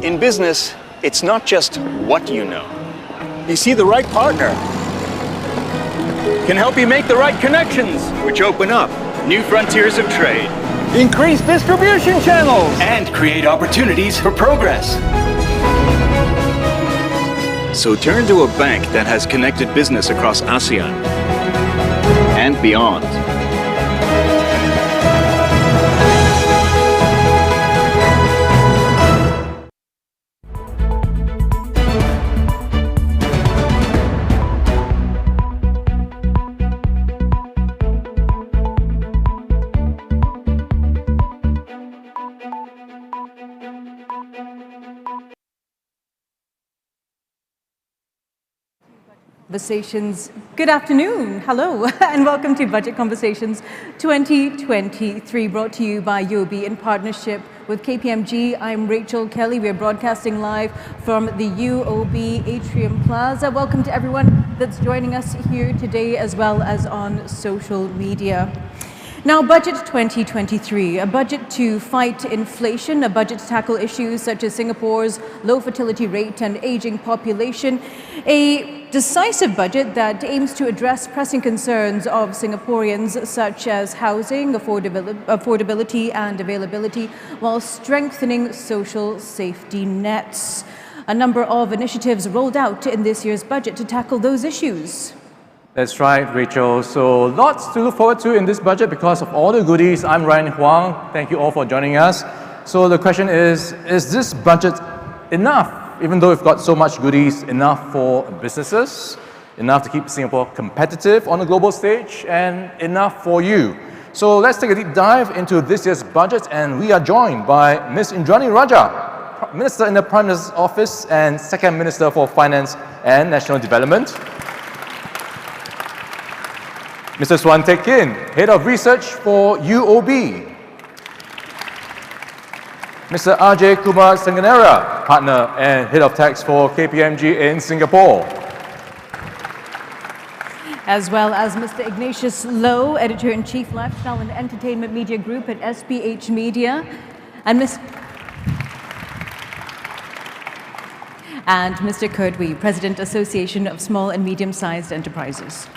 In business, it's not just what you know. You see the right partner can help you make the right connections, which open up new frontiers of trade, increase distribution channels, and create opportunities for progress. So turn to a bank that has connected business across ASEAN and beyond. Conversations. Good afternoon. Hello, and welcome to Budget Conversations 2023, brought to you by UOB in partnership with KPMG. I'm Rachel Kelly. We're broadcasting live from the UOB Atrium Plaza. Welcome to everyone that's joining us here today, as well as on social media. Now, Budget 2023, a budget to fight inflation, a budget to tackle issues such as Singapore's low fertility rate and aging population, a decisive budget that aims to address pressing concerns of Singaporeans such as housing, affordability and availability, while strengthening social safety nets. A number of initiatives rolled out in this year's budget to tackle those issues. That's right, Rachel. So lots to look forward to in this budget because of all the goodies. I'm Ryan Huang. Thank you all for joining us. So the question is this budget enough? Even though we've got so much goodies, enough for businesses, enough to keep Singapore competitive on the global stage, and enough for you? So let's take a deep dive into this year's budget, and we are joined by Ms. Indranee Rajah, Minister in the Prime Minister's Office and Second Minister for Finance and National Development. Mr. Suan Teck, Head of Research for UOB. Mr. Ajay Kumar Sanganeria, Partner and Head of Tax for KPMG in Singapore. As well as Mr. Ignatius Low, Editor-in-Chief, Lifestyle and Entertainment Media Group at SPH Media. And Mr. Kurt Wee, President, Association of Small and Medium-Sized Enterprises.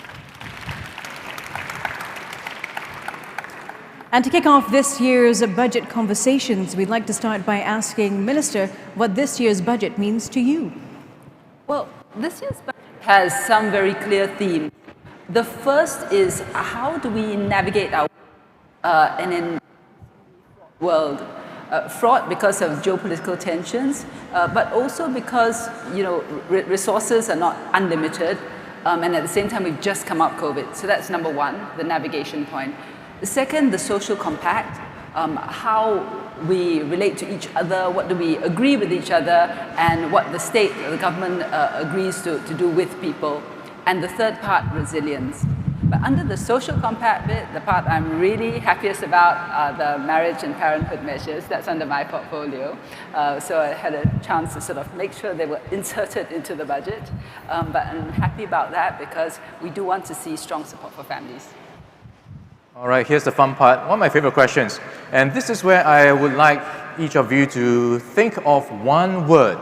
And to kick off this year's budget conversations, we'd like to start by asking Minister what this year's budget means to you. Well, this year's budget has some very clear themes. The first is how do we navigate our in world fraught because of geopolitical tensions, but also because resources are not unlimited, and at the same time we've just come out COVID. So that's number one, the navigation point. The second, the social compact, how we relate to each other, what do we agree with each other, and what the state, the government agrees to do with people. And the third part, resilience. But under the social compact bit, the part I'm really happiest about are the marriage and parenthood measures. That's under my portfolio. So I had a chance to sort of make sure they were inserted into the budget. But I'm happy about that because we do want to see strong support for families. All right, here's the fun part, one of my favorite questions. And this is where I would like each of you to think of one word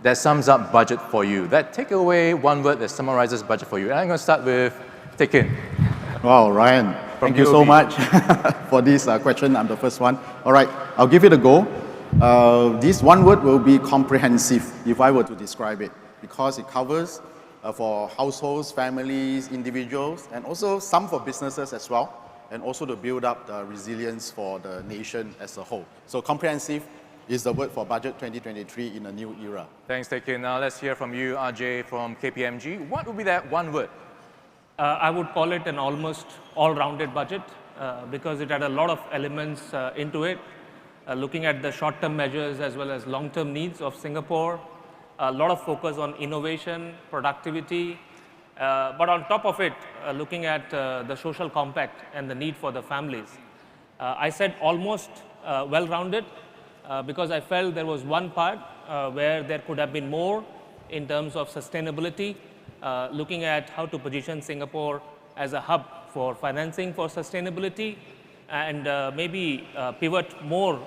that sums up budget for you. Take away one word that summarizes budget for you. And I'm going to start with Teck. Wow, Ryan, thank you so much for this question. I'm the first one. All right, I'll give it a go. This one word will be comprehensive, if I were to describe it, because it covers for households, families, individuals, and also some for businesses as well, and also to build up the resilience for the nation as a whole. So comprehensive is the word for Budget 2023 in a new era. Thanks, Teck. Now let's hear from you, Ajay, from KPMG. What would be that one word? I would call it an almost all-rounded budget because it had a lot of elements into it, looking at the short-term measures as well as long-term needs of Singapore, a lot of focus on innovation, productivity, but on top of it, looking at the social compact and the need for the families. I said almost well-rounded because I felt there was one part where there could have been more in terms of sustainability, looking at how to position Singapore as a hub for financing for sustainability, and maybe pivot more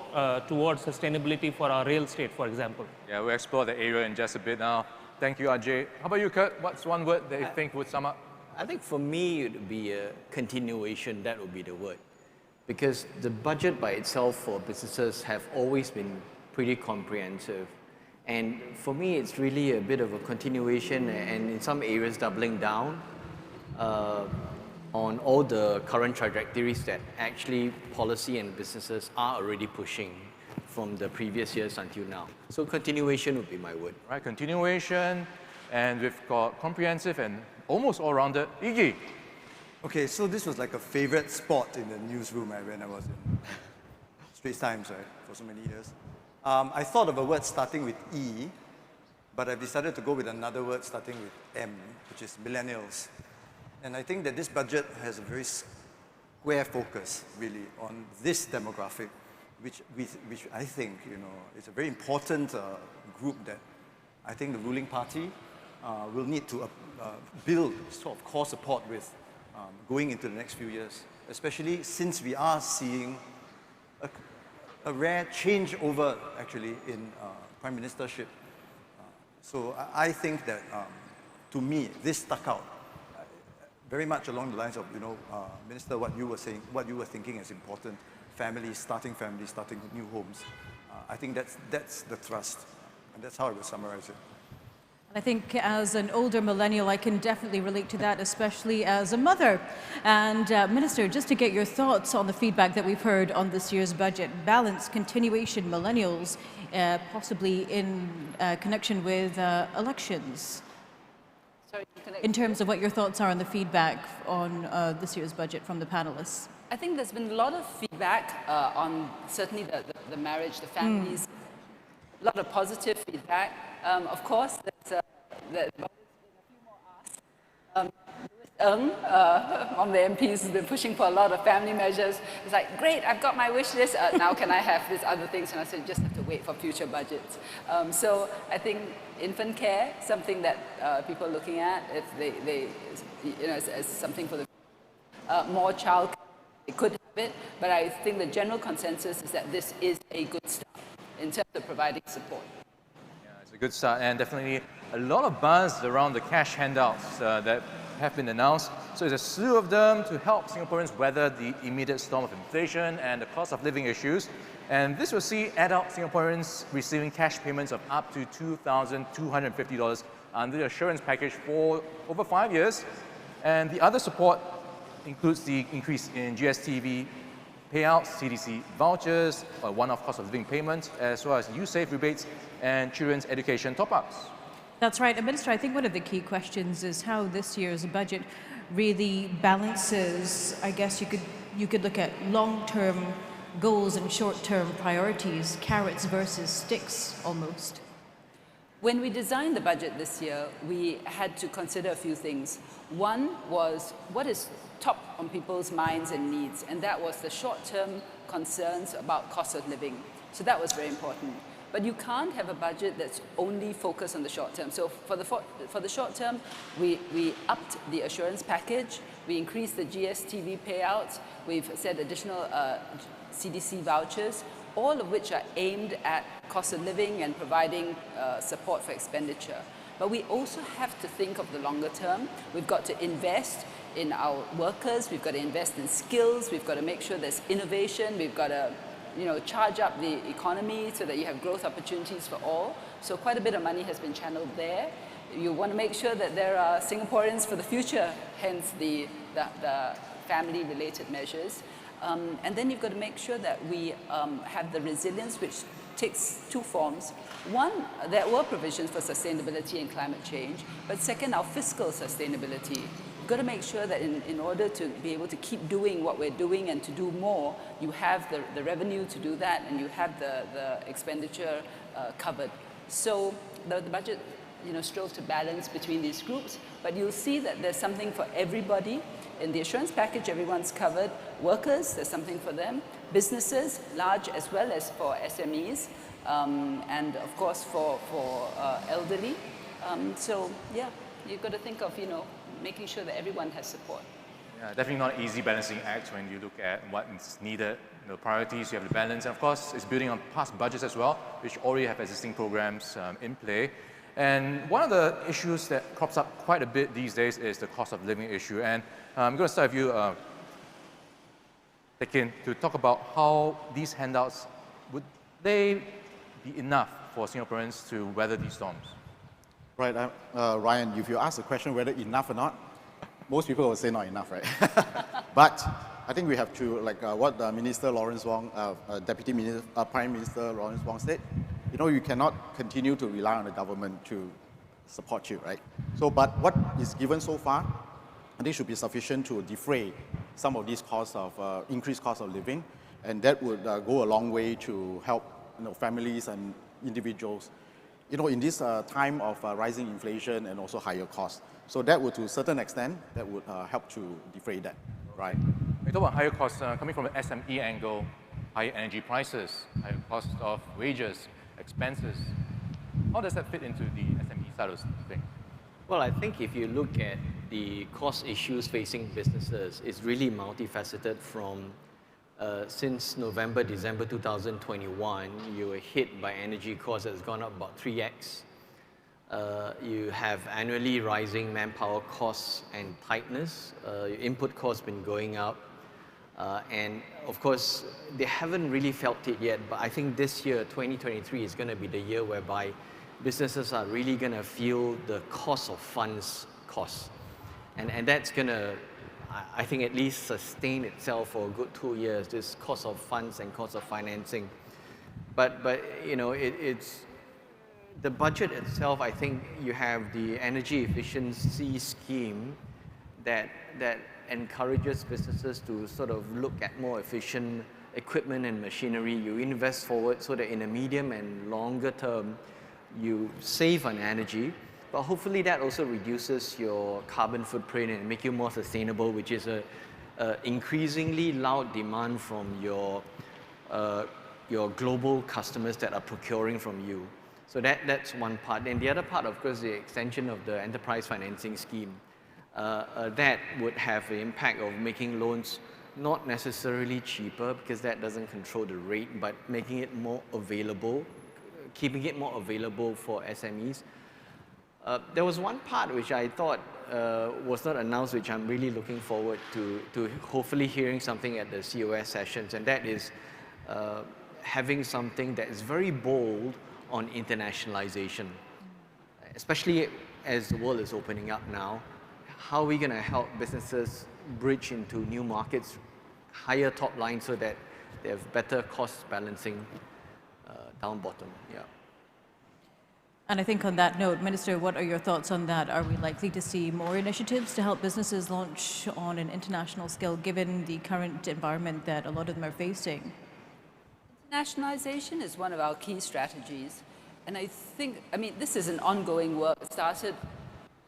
towards sustainability for our real estate, for example. Yeah, we'll explore the area in just a bit now. Thank you, Ajay. How about you, Kurt? What's one word that you think would sum up? I think for me, it would be a continuation. That would be the word. Because the budget by itself for businesses have always been pretty comprehensive. And for me, it's really a bit of a continuation and in some areas doubling down on all the current trajectories that actually policy and businesses are already pushing from the previous years until now. So continuation would be my word. Right, continuation, and we've got comprehensive and almost all-rounded. Iggy. Okay, so this was like a favorite spot in the newsroom when I was in Straits Times, right, for so many years. I thought of a word starting with E, but I've decided to go with another word starting with M, which is millennials. And I think that this budget has a very square focus, really, on this demographic, which I think, is a very important group that I think the ruling party will need to build sort of core support with going into the next few years, especially since we are seeing a rare changeover, actually, in prime ministership. So I think that, to me, this stuck out very much along the lines of, Minister, what you were saying, what you were thinking is important. Families, starting new homes. I think that's the thrust, and that's how I would summarize it. I think as an older millennial, I can definitely relate to that, especially as a mother. And Minister, just to get your thoughts on the feedback that we've heard on this year's budget, balance, continuation, millennials, possibly in connection with elections. Sorry, in terms of what your thoughts are on the feedback on this year's budget from the panelists. I think there's been a lot of feedback on certainly the marriage, the families, a lot of positive feedback. Of course, there's been a few more asks. One of the MPs has been pushing for a lot of family measures. It's like, great, I've got my wish list. Now can I have these other things? And I said, just have to wait for future budgets. So I think infant care, something that people are looking at, if they as something for the more child care, they could have it. But I think the general consensus is that this is a good start in terms of providing support. It's a good start, and definitely a lot of buzz around the cash handouts that have been announced. So there's a slew of them to help Singaporeans weather the immediate storm of inflation and the cost of living issues. And this will see adult Singaporeans receiving cash payments of up to $2,250 under the assurance package for over 5 years. And the other support includes the increase in GSTV payouts, CDC vouchers, one-off cost of living payments, as well as USAVE rebates and children's education top-ups. That's right. And Minister, I think one of the key questions is how this year's budget really balances, I guess you could look at long-term goals and short-term priorities, carrots versus sticks almost. When we designed the budget this year, we had to consider a few things. One was what is top on people's minds and needs, and that was the short-term concerns about cost of living. So that was very important. But you can't have a budget that's only focused on the short term. So for the short term, we upped the assurance package, we increased the GSTV payouts, we've said additional CDC vouchers, all of which are aimed at cost of living and providing support for expenditure. But we also have to think of the longer term. We've got to invest in our workers, we've got to invest in skills, we've got to make sure there's innovation, we've got to charge up the economy so that you have growth opportunities for all. So quite a bit of money has been channeled there. You want to make sure that there are Singaporeans for the future, hence the family-related measures. And then you've got to make sure that we have the resilience, which takes two forms. One, there were provisions for sustainability and climate change, but second, our fiscal sustainability. You've got to make sure that in order to be able to keep doing what we're doing and to do more, you have the revenue to do that and you have the expenditure covered. So the budget strove to balance between these groups, but you'll see that there's something for everybody. In the assurance package, everyone's covered. Workers, there's something for them. Businesses, large as well as for SMEs, and of course for elderly. So yeah, you've got to think of making sure that everyone has support. Yeah, definitely not an easy balancing act when you look at what is needed, the priorities, you have the balance, and of course, it's building on past budgets as well, which already have existing programs in play. And one of the issues that crops up quite a bit these days is the cost of living issue. And I'm going to start with you, Teck, to talk about how these handouts, would they be enough for Singaporeans to weather these storms? Right, Ryan, if you ask the question whether enough or not, most people will say not enough, right? But I think we have to, like what Minister Lawrence Wong, Prime Minister Lawrence Wong said, you know, you cannot continue to rely on the government to support you, right? So, but what is given so far, I think should be sufficient to defray some of these costs of, increased cost of living, and that would go a long way to help, you know, families and individuals, you know, in this time of rising inflation and also higher costs. So that would, to a certain extent, that would help to defray that, right? We talk about higher costs coming from an SME angle, higher energy prices, higher cost of wages, expenses. How does that fit into the SME side of things? Well, I think if you look at the cost issues facing businesses, it's really multifaceted from since November, December 2021, you were hit by energy costs that's gone up about 3x. You have annually rising manpower costs and tightness. Your input costs been going up. And of course, they haven't really felt it yet, but I think this year, 2023, is going to be the year whereby businesses are really going to feel the cost of funds costs. And that's going to, I think, at least sustain itself for a good 2 years, this cost of funds and cost of financing. But you know, it's the budget itself. I think you have the energy efficiency scheme that encourages businesses to sort of look at more efficient equipment and machinery. You invest forward so that in the medium and longer term, you save on energy, but hopefully that also reduces your carbon footprint and make you more sustainable, which is a increasingly loud demand from your global customers that are procuring from you. So that's one part. And the other part, of course, the extension of the enterprise financing scheme. That would have the impact of making loans not necessarily cheaper, because that doesn't control the rate, but making it more available, keeping it more available for SMEs. There was one part which I thought was not announced, which I'm really looking forward to hopefully hearing something at the COS sessions, and that is having something that is very bold on internationalization, especially as the world is opening up now. How are we going to help businesses bridge into new markets, higher top line, so that they have better cost balancing down bottom? Yeah. And I think on that note, Minister, what are your thoughts on that? Are we likely to see more initiatives to help businesses launch on an international scale, given the current environment that a lot of them are facing? Internationalization is one of our key strategies. And I think, I mean, this is an ongoing work. It started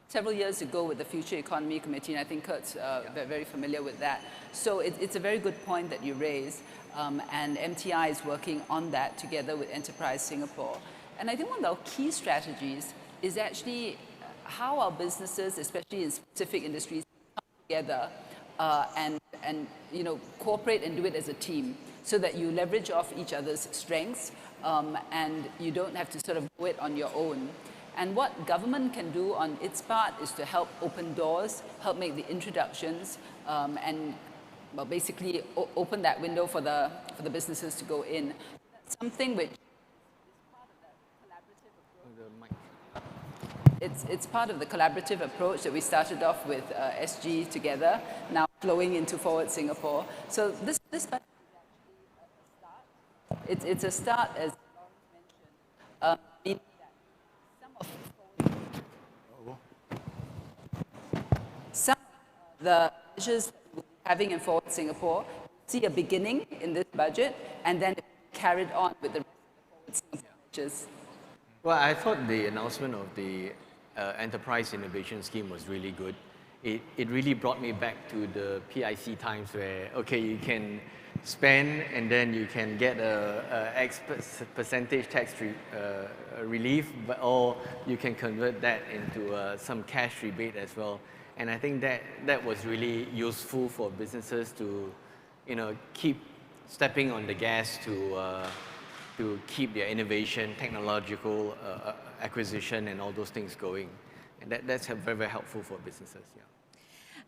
several years ago with the Future Economy Committee, and I think Kurt's very familiar with that. So it's a very good point that you raise, and MTI is working on that together with Enterprise Singapore. And I think one of our key strategies is actually how our businesses, especially in specific industries, come together and you know, cooperate and do it as a team, so that you leverage off each other's strengths, and you don't have to sort of do it on your own. And what government can do on its part is to help open doors, help make the introductions, and well, basically open that window for the businesses to go in. That's something which is part of the collaborative approach. It's part of the collaborative approach that we started off with SG together, now flowing into Forward Singapore. So this budget is actually a start. It's a start, as Lawrence mentioned. Some of the measures that we're having in Forward Singapore see a beginning in this budget, and then carried on with the rest of the Forward Singapore measures. Well, I thought the announcement of the Enterprise Innovation Scheme was really good. It really brought me back to the PIC times where, okay, you can spend and then you can get a X percentage tax relief, or you can convert that into some cash rebate as well. And I think that was really useful for businesses to, keep stepping on the gas to keep their innovation, technological acquisition, and all those things going. And that's very, very helpful for businesses. Yeah.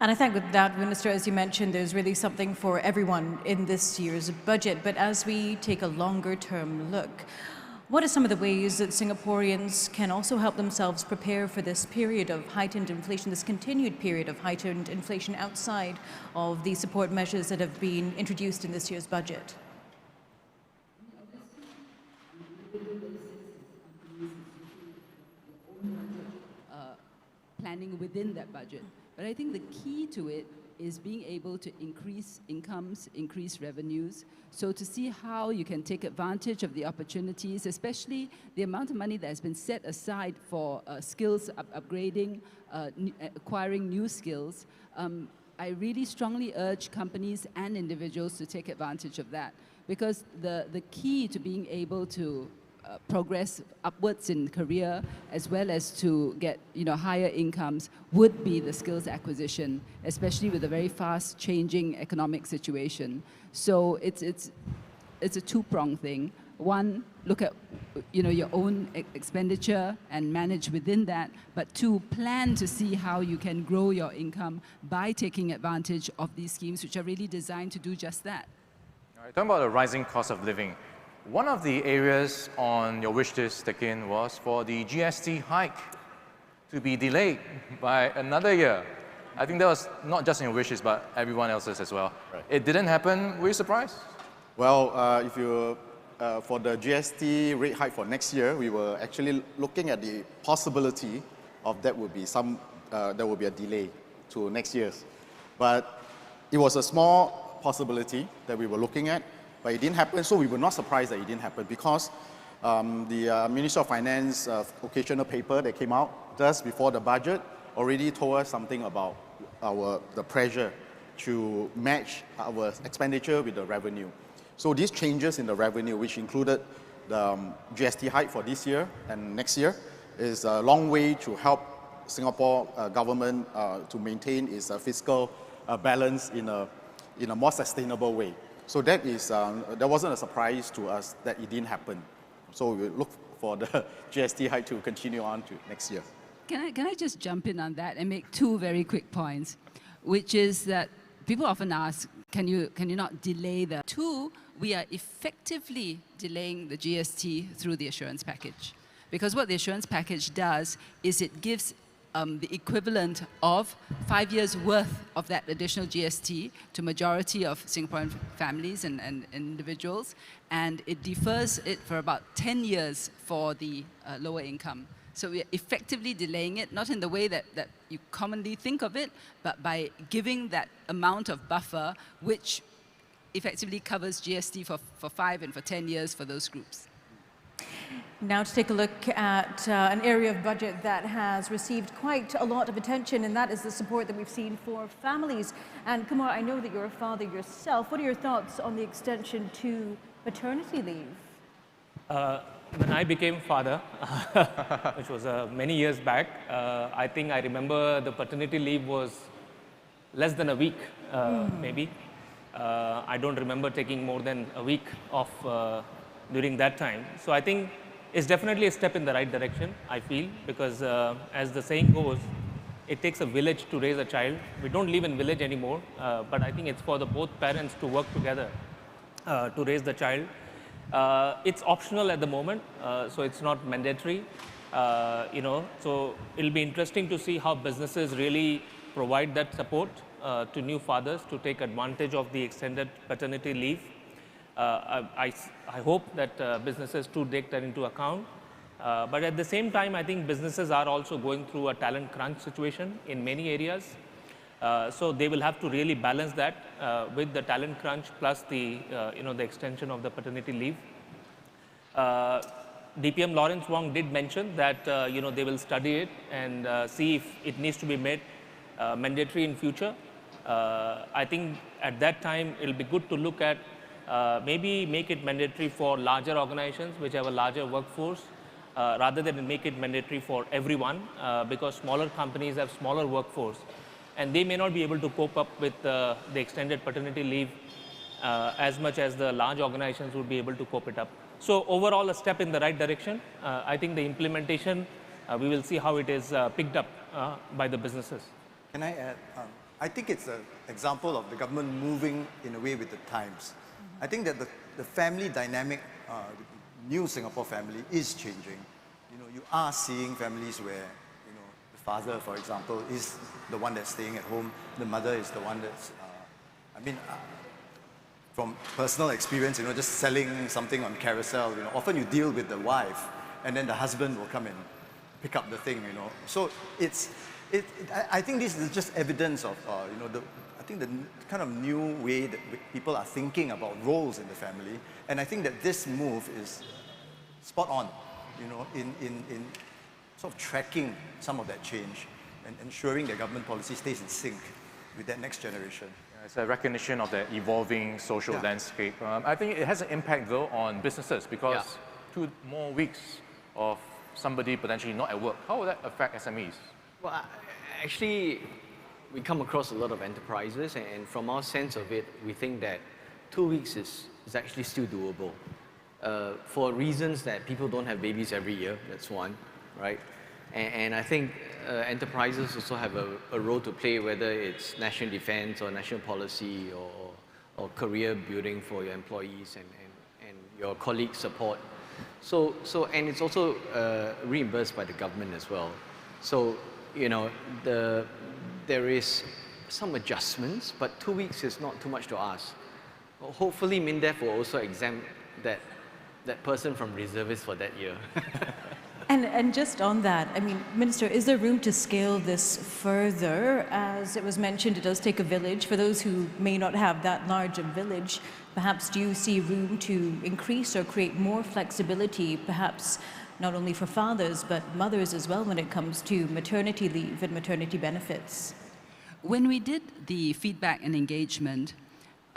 And I think with that, Minister, as you mentioned, there's really something for everyone in this year's budget. But as we take a longer term look, what are some of the ways that Singaporeans can also help themselves prepare for this period of heightened inflation, this continued period of heightened inflation outside of the support measures that have been introduced in this year's budget? Planning within that budget. But I think the key to it is being able to increase incomes, increase revenues. So to see how you can take advantage of the opportunities, especially the amount of money that has been set aside for skills upgrading, acquiring new skills. I really strongly urge companies and individuals to take advantage of that, because the key to being able to progress upwards in career as well as to get higher incomes would be the skills acquisition, especially with a very fast changing economic situation. So it's a two-pronged thing. One, look at your own expenditure and manage within that, but two, plan to see how you can grow your income by taking advantage of these schemes, which are really designed to do just that. All right, talking about the rising cost of living, one of the areas on your wish list, Teck was for the GST hike to be delayed by another year. I think that was not just in your wish list, but everyone else's as well. Right. It didn't happen. Were you surprised? Well, if you for the GST rate hike for next year, we were actually looking at the possibility of there will be a delay to next year's. But it was a small possibility that we were looking at. But it didn't happen, so we were not surprised that it didn't happen, because the Minister of Finance occasional paper that came out just before the budget already told us something about the pressure to match our expenditure with the revenue. So these changes in the revenue, which included the GST hike for this year and next year, is a long way to help Singapore government to maintain its fiscal balance in a more sustainable way. So that wasn't a surprise to us that it didn't happen. So we look for the GST hike to continue on to next year. Can I just jump in on that and make two very quick points, which is that people often ask, can you not delay the two? We are effectively delaying the GST through the assurance package, because what the assurance package does is it gives the equivalent of 5 years worth of that additional GST to majority of Singaporean families and individuals, and it defers it for about 10 years for the lower income. So we're effectively delaying it, not in the way that you commonly think of it, but by giving that amount of buffer, which effectively covers GST for 5 and for 10 years for those groups. Now to take a look at an area of budget that has received quite a lot of attention, and that is the support that we've seen for families. And Kumar, I know that you're a father yourself. What are your thoughts on the extension to paternity leave? When I became father, which was many years back, I think I remember the paternity leave was less than a week, maybe. I don't remember taking more than a week off during that time. So I think it's definitely a step in the right direction, I feel, because as the saying goes, it takes a village to raise a child. We don't live in village anymore, but I think it's for both parents to work together to raise the child. It's optional at the moment, so it's not mandatory. So it'll be interesting to see how businesses really provide that support to new fathers to take advantage of the extended paternity leave. I hope that businesses too take that into account. But at the same time, I think businesses are also going through a talent crunch situation in many areas. So they will have to really balance that with the talent crunch plus the the extension of the paternity leave. DPM Lawrence Wong did mention that they will study it and see if it needs to be made mandatory in future. I think at that time it'll be good to look at maybe make it mandatory for larger organizations which have a larger workforce rather than make it mandatory for everyone because smaller companies have smaller workforce. and they may not be able to cope up with the extended paternity leave as much as the large organizations would be able to cope it up. So overall, a step in the right direction. I think the implementation, we will see how it is picked up by the businesses. Can I add? I think it's an example of the government moving in a way with the times. I think that the family dynamic, new Singapore family is changing. You know, you are seeing families where, you know, the father, for example, is the one that's staying at home. The mother is the one that's, from personal experience, you know, just selling something on Carousel, you know, often you deal with the wife and then the husband will come and pick up the thing, you know. So I think this is just evidence of, you know, I think the kind of new way that people are thinking about roles in the family. And I think that this move is spot on, you know, in sort of tracking some of that change and ensuring that government policy stays in sync with that next generation. It's a recognition of the evolving social landscape. I think it has an impact though on businesses because 2 more weeks of somebody potentially not at work. How will that affect SMEs? Well, actually, we come across a lot of enterprises, and from our sense of it, we think that 2 weeks is actually still doable. For reasons that people don't have babies every year, that's one, right? And I think enterprises also have a role to play, whether it's national defense or national policy or career building for your employees and your colleague support. So and it's also reimbursed by the government as well. So, you know, there is some adjustments, but 2 weeks is not too much to ask. Hopefully, MINDEF will also exempt that person from reservists for that year. And just on that, I mean, Minister, is there room to scale this further? As it was mentioned, it does take a village. For those who may not have that large a village, perhaps do you see room to increase or create more flexibility, perhaps not only for fathers, but mothers as well when it comes to maternity leave and maternity benefits? When we did the feedback and engagement,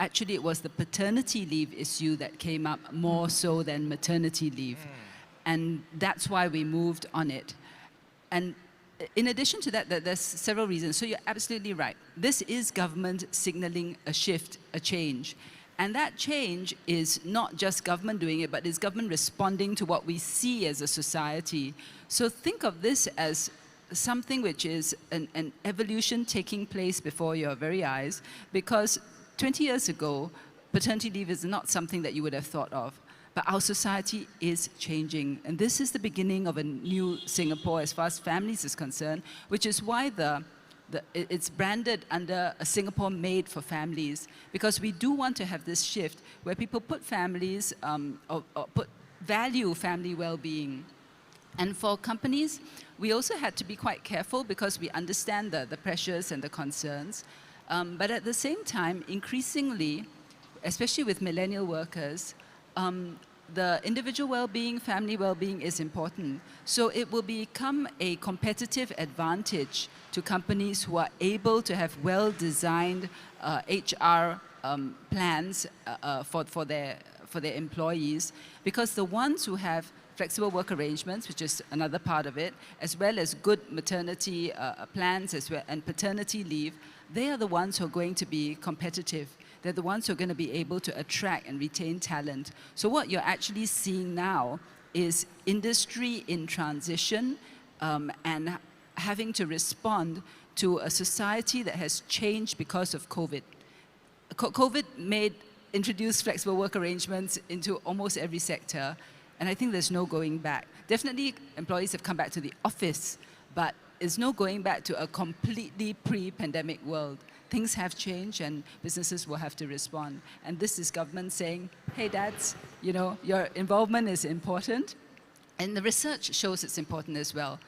actually it was the paternity leave issue that came up more so than maternity leave. And that's why we moved on it. And in addition to that, there's several reasons. So you're absolutely right. This is government signaling a shift, a change. And that change is not just government doing it, but it's government responding to what we see as a society. So think of this as something which is an evolution taking place before your very eyes, because 20 years ago, paternity leave is not something that you would have thought of. But our society is changing, and this is the beginning of a new Singapore as far as families is concerned, which is why it's branded under a Singapore made for families, because we do want to have this shift where people put families, or value family well-being. And for companies, we also had to be quite careful because we understand the pressures and the concerns. But at the same time, increasingly, especially with millennial workers, the individual well-being, family well-being is important. So it will become a competitive advantage to companies who are able to have well-designed HR plans for their employees, because the ones who have flexible work arrangements, which is another part of it, as well as good maternity plans as well, and paternity leave, they are the ones who are going to be competitive. They're the ones who are going to be able to attract and retain talent. So what you're actually seeing now is industry in transition and having to respond to a society that has changed because of COVID. COVID introduced flexible work arrangements into almost every sector, and I think there's no going back. Definitely employees have come back to the office, but there's no going back to a completely pre-pandemic world. Things have changed and businesses will have to respond. And this is government saying, hey dads, you know, your involvement is important. And the research shows it's important as well.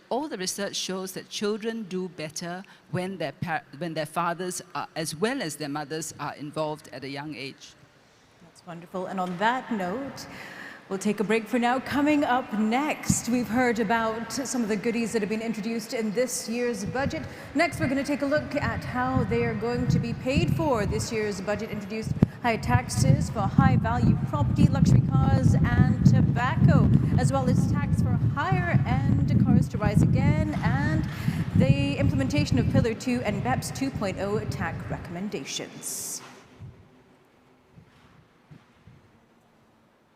All the research shows that children do better when their fathers as well as their mothers are involved at a young age. That's wonderful. And on that note, we'll take a break for now. Coming up next, we've heard about some of the goodies that have been introduced in this year's budget. Next, we're going to take a look at how they are going to be paid for. This year's budget introduced high taxes for high-value property, luxury cars, and tobacco, as well as tax for higher-end cars to rise again, and the implementation of Pillar 2 and BEPS 2.0 TAC recommendations.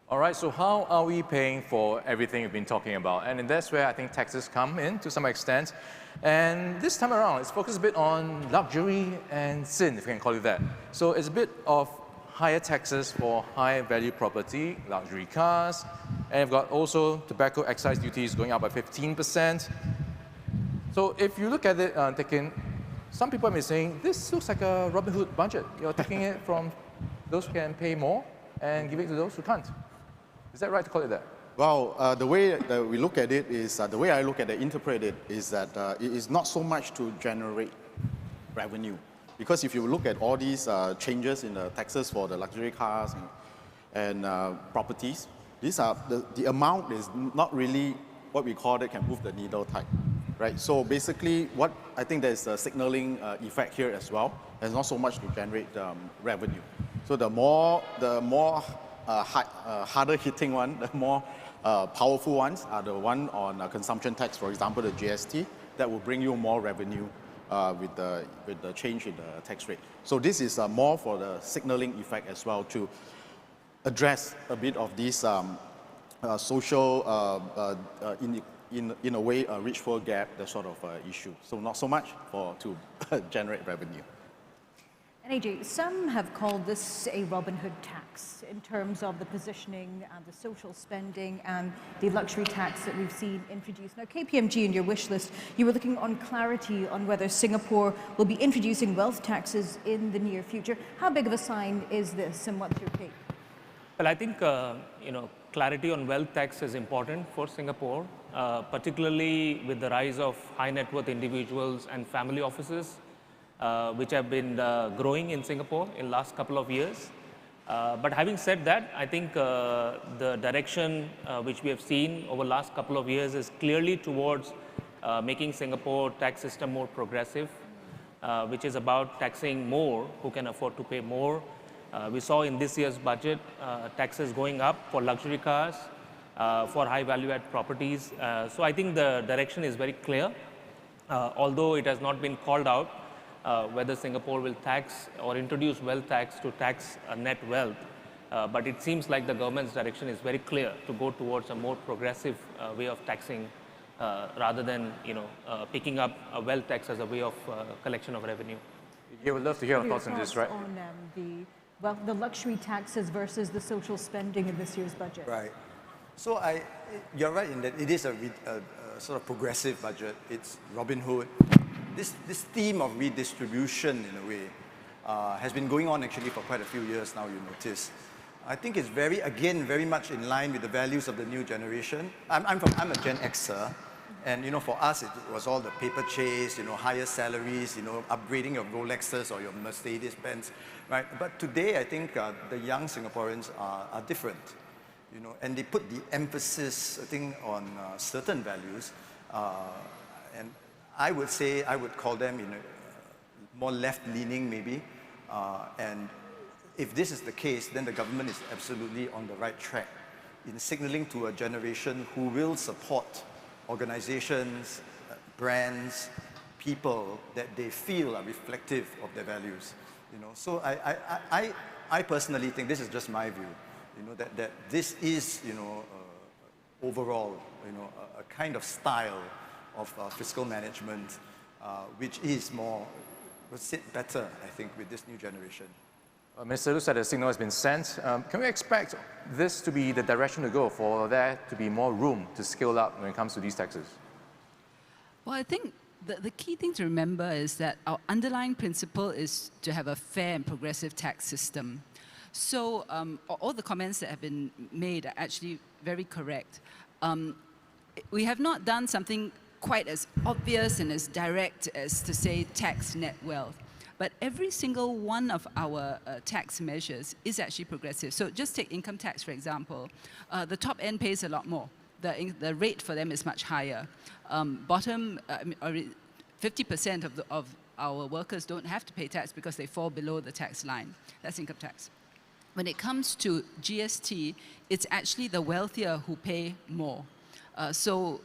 All right, so how are we paying for everything we've been talking about? And that's where I think taxes come in to some extent. And this time around, it's focused a bit on luxury and sin, if you can call it that. So it's a bit of higher taxes for high-value property, luxury cars, and you've got also tobacco excise duties going up by 15%. So if you look at it, Teck, some people have been saying, this looks like a Robin Hood budget. You're taking it from those who can pay more and giving it to those who can't. Is that right to call it that? Well, the way that we look at it is, the way I look at it, interpret it, is that it is not so much to generate revenue. Because if you look at all these changes in the taxes for the luxury cars and properties, these are, the amount is not really what we call it can move the needle type, right? So basically, what I think there's a signaling effect here as well. There's not so much to generate revenue. So the more harder hitting one, the more powerful ones are the one on consumption tax, for example, the GST, that will bring you more revenue with the change in the tax rate. So this is more for the signaling effect as well to address a bit of this social, in a way, rich-poor gap, that sort of issue. So not so much to generate revenue. And Ajay, some have called this a Robin Hood tax in terms of the positioning and the social spending and the luxury tax that we've seen introduced. Now, KPMG, in your wish list, you were looking on clarity on whether Singapore will be introducing wealth taxes in the near future. How big of a sign is this, and what's your take? Well, I think clarity on wealth tax is important for Singapore, particularly with the rise of high net worth individuals and family offices, which have been growing in Singapore in the last couple of years. But having said that, I think the direction which we have seen over the last couple of years is clearly towards making Singapore tax system more progressive, which is about taxing more who can afford to pay more. We saw in this year's budget taxes going up for luxury cars, for high value add properties. So I think the direction is very clear, although it has not been called out whether Singapore will tax or introduce wealth tax to tax net wealth. But it seems like the government's direction is very clear to go towards a more progressive way of taxing rather than picking up a wealth tax as a way of collection of revenue. You would love to hear your thoughts on this, right? On the luxury taxes versus the social spending in this year's budget. Right. So you're right in that it is a sort of progressive budget. It's Robin Hood. This theme of redistribution, in a way, has been going on actually for quite a few years now, you notice. I think it's very much in line with the values of the new generation. I'm a Gen Xer, and for us it was all the paper chase, higher salaries, upgrading your Rolexes or your Mercedes-Benz, right? But today I think the young Singaporeans are different, and they put the emphasis, I think, on certain values, and I would call them more left-leaning maybe, and if this is the case, then the government is absolutely on the right track in signaling to a generation who will support organizations, brands, people that they feel are reflective of their values. So I personally think, this is just my view, that this is overall a kind of style of fiscal management which is will sit better, I think, with this new generation. Mr. Lu said the signal has been sent. Can we expect this to be the direction to go, for there to be more room to scale up when it comes to these taxes? Well, I think the key thing to remember is that our underlying principle is to have a fair and progressive tax system. So all the comments that have been made are actually very correct. We have not done something quite as obvious and as direct as to say tax net wealth. But every single one of our tax measures is actually progressive. So just take income tax, for example. The top end pays a lot more. The rate for them is much higher. 50% of our workers don't have to pay tax because they fall below the tax line. That's income tax. When it comes to GST, it's actually the wealthier who pay more. So,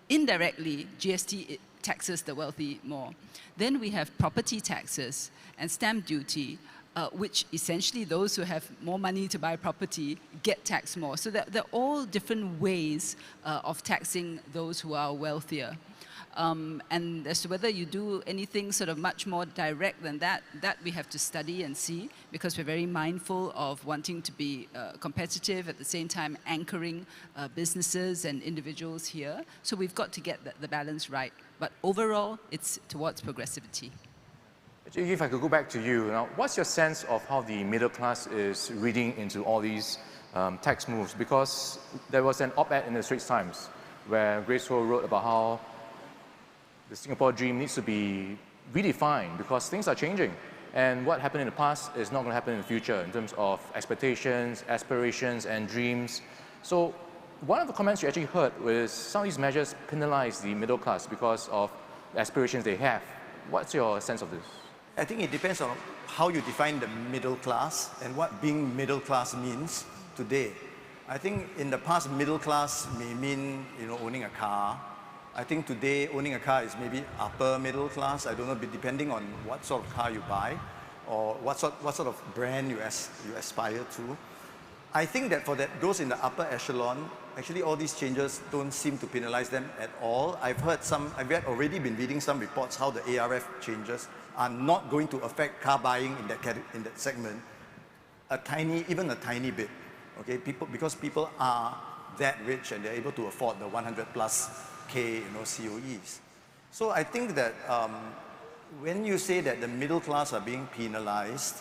indirectly, GST taxes the wealthy more. Then we have property taxes and stamp duty, which essentially those who have more money to buy property get taxed more. So they're all different ways of taxing those who are wealthier. And as to whether you do anything sort of much more direct than that we have to study and see, because we're very mindful of wanting to be competitive, at the same time anchoring businesses and individuals here. So we've got to get the balance right. But overall, it's towards progressivity. Ajay, if I could go back to you now, what's your sense of how the middle class is reading into all these tax moves? Because there was an op-ed in the Straits Times where Grace Ho wrote about how the Singapore dream needs to be redefined because things are changing. And what happened in the past is not going to happen in the future in terms of expectations, aspirations, and dreams. So one of the comments you actually heard was some of these measures penalize the middle class because of the aspirations they have. What's your sense of this? I think it depends on how you define the middle class and what being middle class means today. I think in the past, middle class may mean, owning a car. I think today owning a car is maybe upper middle class. I don't know, depending on what sort of car you buy or what sort of brand you aspire to. I think that for those in the upper echelon, actually all these changes don't seem to penalize them at all. I've already been reading some reports how the ARF changes are not going to affect car buying in that segment, even a tiny bit. Okay, because people are that rich and they're able to afford the 100+K, COEs. So I think that when you say that the middle class are being penalized,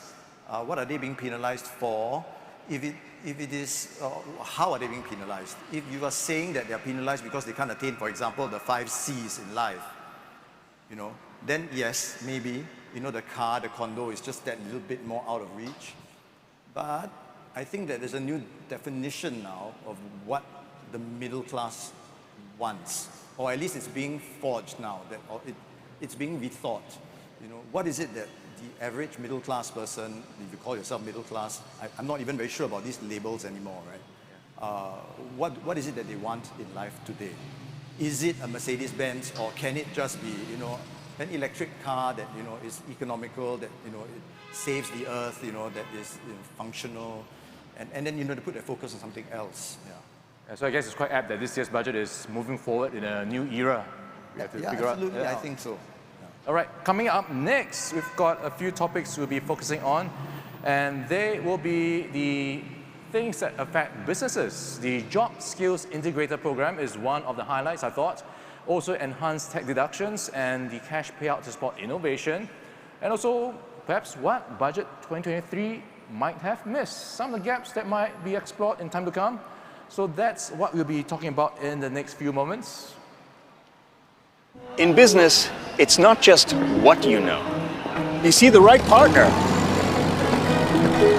what are they being penalized for? If it is, how are they being penalized? If you are saying that they are penalized because they can't attain, for example, the 5 C's in life, then yes, maybe, the car, the condo is just that little bit more out of reach. But I think that there's a new definition now of what the middle class wants, or at least it's being forged now, it's being rethought. What is it that the average middle class person, if you call yourself middle class, I'm not even very sure about these labels anymore, right? What is it that they want in life today? Is it a Mercedes-Benz, or can it just be, an electric car that, is economical, that, it saves the earth, that is functional, and then, to put their focus on something else. Yeah. So I guess it's quite apt that this year's budget is moving forward in a new era. We have to figure absolutely, out. I think so. All right, coming up next, we've got a few topics we'll be focusing on, and they will be the things that affect businesses. The Job Skills Integrator program is one of the highlights, I thought. Also enhanced tech deductions and the cash payout to support innovation. And also, perhaps what Budget 2023 might have missed, some of the gaps that might be explored in time to come. So that's what we'll be talking about in the next few moments. In business, it's not just what you know. You see the right partner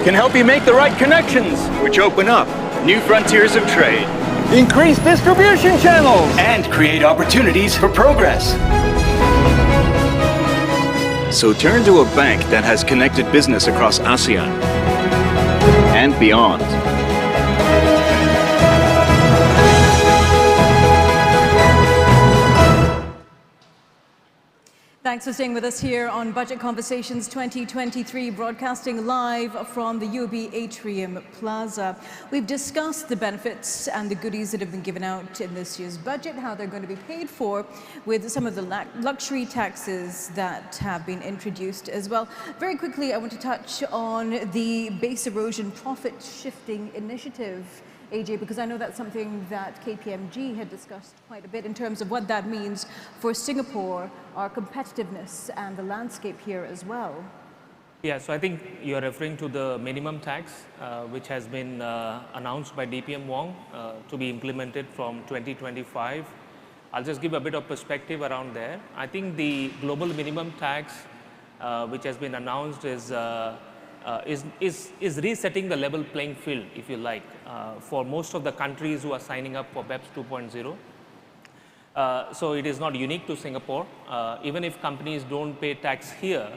can help you make the right connections, which open up new frontiers of trade, increase distribution channels, and create opportunities for progress. So turn to a bank that has connected business across ASEAN and beyond. Thanks for staying with us here on Budget Conversations 2023, broadcasting live from the UOB Atrium Plaza. We've discussed the benefits and the goodies that have been given out in this year's budget, how they're going to be paid for, with some of the luxury taxes that have been introduced as well. Very quickly, I want to touch on the base erosion profit shifting initiative, Ajay, because I know that's something that KPMG had discussed quite a bit in terms of what that means for Singapore, our competitiveness, and the landscape here as well. Yeah, so I think you're referring to the minimum tax, which has been announced by DPM Wong to be implemented from 2025. I'll just give a bit of perspective around there. I think the global minimum tax, which has been announced, is resetting the level playing field, if you like, for most of the countries who are signing up for BEPS 2.0. So it is not unique to Singapore. Even if companies don't pay tax here,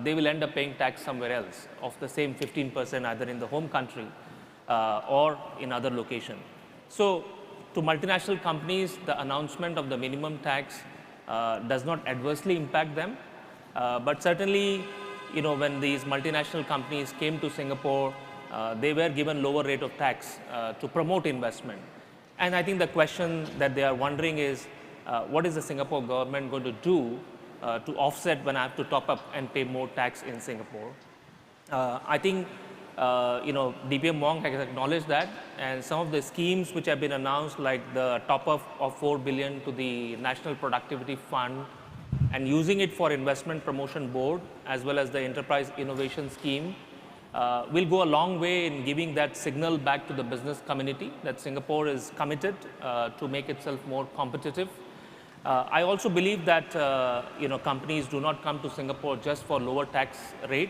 they will end up paying tax somewhere else of the same 15%, either in the home country or in other location. So to multinational companies, the announcement of the minimum tax does not adversely impact them. But certainly, when these multinational companies came to Singapore, they were given lower rate of tax to promote investment. And I think the question that they are wondering is, what is the Singapore government going to do to offset when I have to top up and pay more tax in Singapore? I think DPM Wong has acknowledged that, and some of the schemes which have been announced, like the top up of 4 billion to the National Productivity Fund and using it for Investment Promotion Board as well as the Enterprise Innovation Scheme, will go a long way in giving that signal back to the business community that Singapore is committed to make itself more competitive. I also believe that companies do not come to Singapore just for lower tax rate.